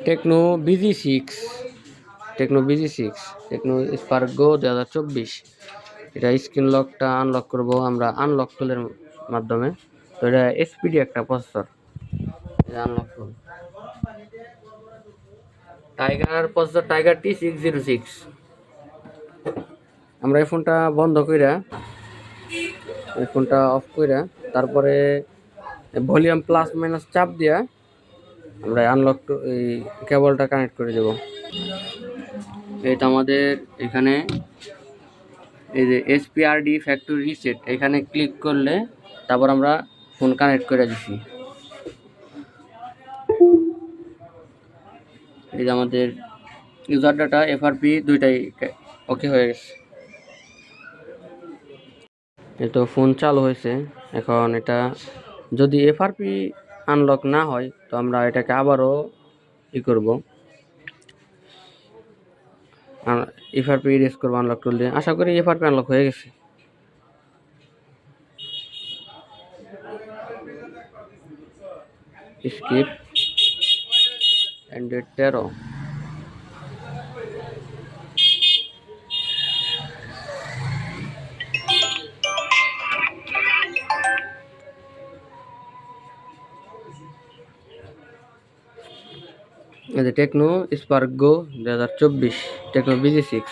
Techno BG6, Tecno Spark গো 2024। এটা screen লকটা unlock করব আমরা আনলক টুলের মাধ্যমে। তো এটা এসপিডি একটা প্রসেসর, এটা আনলক টুল। Tiger processor tiger T606। আমরা এই ফোনটা বন্ধ কইরা, এই ফোনটা অফ কইরা তারপরে ভলিউম প্লাস মাইনাস চাপ দিয়া আমরা আনলক এই কেবলটা কানেক্ট করে দেব। এটা আমাদের এখানে এই যে SPRD ফ্যাক্টরি রিসেট, এখানে ক্লিক করলে তারপর আমরা ফোন কানেক্ট করে দিছি। এই যে আমাদের ইউজার ডাটা FRP দুইটাই ওকে হয়ে গেছে। এই তো ফোন চালু হয়েছে। এখন এটা যদি FRP আনলক না হয় তো আমরা এটাকে আবারও করব, FRP ইরেজ করবো আনলক টুল দিয়ে। আশা করি FRP আনলক হয়ে গেছে। Skip Android 13। টেকনো স্পার্ক গো 2024, টেকনো BG6।